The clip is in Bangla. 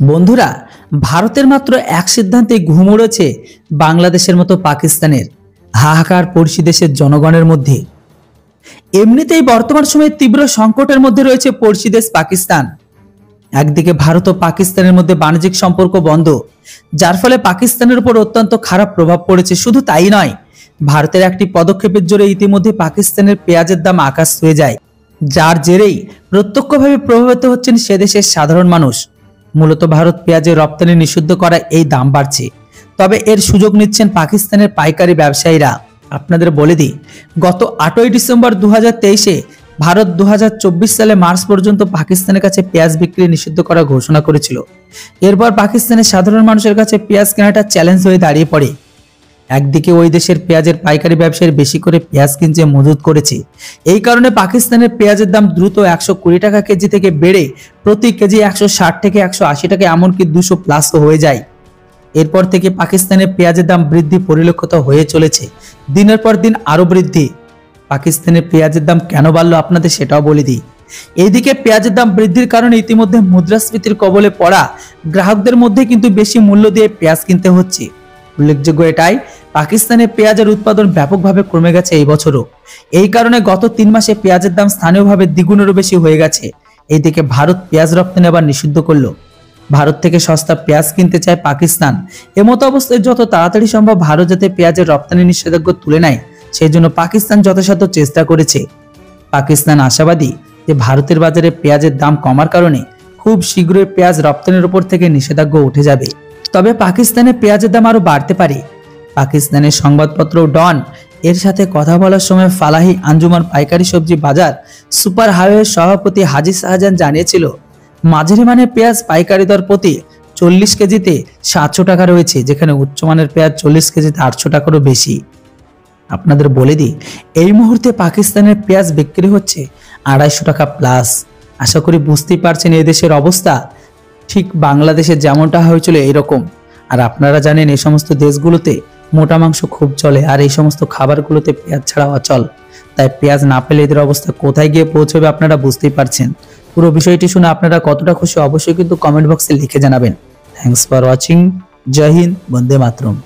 বন্ধুরা, ভারতের মাত্র এক সিদ্ধান্তে ঘুম উড়েছে বাংলাদেশের মতো পাকিস্তানের হাহাকার পড়শি দেশের জনগণের মধ্যে। এমনিতেই বর্তমান সময়ে তীব্র সংকটের মধ্যে রয়েছে পড়শি দেশ পাকিস্তান। একদিকে ভারত ও পাকিস্তানের মধ্যে বাণিজ্যিক সম্পর্ক বন্ধ, যার ফলে পাকিস্তানের উপর অত্যন্ত খারাপ প্রভাব পড়েছে। শুধু তাই নয়, ভারতের একটি পদক্ষেপের জোরে ইতিমধ্যে পাকিস্তানের পেঁয়াজের দাম আকাশ ছুঁয়ে যায়, যার জেরেই প্রত্যক্ষভাবে প্রভাবিত হচ্ছেন সে দেশের সাধারণ মানুষ। মূলত ভারত পেঁয়াজের রপ্তানি নিষিদ্ধ করা এই দাম বাড়ছে, তবে এর সুযোগ নিচ্ছেন পাকিস্তানের পাইকারি ব্যবসায়ীরা। আপনাদের বলে দিই, গত 8ই ডিসেম্বর 2023-এ ভারত 2024 সালে মার্চ পর্যন্ত পাকিস্তানের কাছে পেঁয়াজ বিক্রি নিষিদ্ধ করার ঘোষণা করেছিল। এরপর পাকিস্তানের সাধারণ মানুষের কাছে পেঁয়াজ কেনাটা চ্যালেঞ্জ হয়ে দাঁড়িয়ে পড়ে। একদিকে ওই দেশের পেঁয়াজের পাইকারি ব্যবসায়ী বেশি করে পেঁয়াজ কিনছে, মজুত করেছে। এই কারণে পাকিস্তানের পেঁয়াজের দাম দ্রুত 120 টাকা কেজি থেকে বেড়ে প্রতি কেজি 160 থেকে 180 টাকা, এমনকি 200+ হয়ে যায়। এরপর থেকে পাকিস্তানের পেঁয়াজের দাম বৃদ্ধি পরিলক্ষিত হয়ে চলেছে, দিনের পর দিন আরো বৃদ্ধি। পাকিস্তানের পেঁয়াজের দাম কেন বাড়লো আপনাদের সেটাও বলে দিই। এইদিকে পেঁয়াজের দাম বৃদ্ধির কারণে ইতিমধ্যে মুদ্রাস্ফীতির কবলে পড়া গ্রাহকদের মধ্যে কিন্তু বেশি মূল্য দিয়ে পেঁয়াজ কিনতে হচ্ছে। উল্লেখযোগ্য এটাই, পাকিস্তানে পেঁয়াজের উৎপাদন ব্যাপকভাবে কমে গেছে এই বছরও। এই কারণে গত 3 মাসে পেঁয়াজের দাম স্থানীয়ভাবে দ্বিগুণেরও বেশি হয়ে গেছে। এইদিকে ভারত পেঁয়াজ রপ্তানি আবার নিষিদ্ধ করলো। ভারত থেকে সস্তা পেঁয়াজ কিনতে চায় পাকিস্তান। এমতো অবস্থায় যত তাড়াতাড়ি সম্ভব ভারত যাতে পেঁয়াজের রপ্তানি নিষেধাজ্ঞা তুলে নেয়, সেই জন্য পাকিস্তান যথাসাধ্য চেষ্টা করেছে। পাকিস্তান আশাবাদী যে ভারতের বাজারে পেঁয়াজের দাম কমার কারণে খুব শীঘ্রই পেঁয়াজ রপ্তানির উপর থেকে নিষেধাজ্ঞা উঠে যাবে। তবে পাকিস্তানে পেঁয়াজের দাম আরো বাড়তে পারে। পাকিস্তানের সংবাদপত্র ডন এর সাথে কথা বলার সময় ফালাহি আঞ্জুমান পাইকারি সবজি বাজার সুপার হাইওয়ে সভাপতি হাজি শাহজাহান জানিয়েছিল, মাঝারি মানের পেঁয়াজ পাইকারি দর প্রতি 40 কেজিতে 700 টাকা রয়েছে, যেখানে উচ্চমানের পেঁয়াজ 40 কেজিতে 800 টাকারও বেশি। আপনাদের বলে দিই, এই মুহূর্তে পাকিস্তানের পেঁয়াজ বিক্রি হচ্ছে 250 টাকা প্লাস। আশা করি বুঝতেই পারছেন এই দেশের অবস্থা ঠিক বাংলাদেশে যেমনটা হয়েছিল এইরকম। আর আপনারা জানেন এই সমস্ত দেশগুলোতে মোটা মাংস খুব চলে, আর এই সমস্ত খাবারগুলোতে পেঁয়াজ ছাড়া অচল। তাই পেঁয়াজ না পেলে এদের অবস্থা কোথায় গিয়ে পৌঁছবে আপনারা বুঝতেই পারছেন। পুরো বিষয়টি শুনে আপনারা কতটা খুশি অবশ্যই কিন্তু কমেন্ট বক্সে লিখে জানাবেন। Thanks for watching. জয় হিন্দ, বন্দে মাতরম।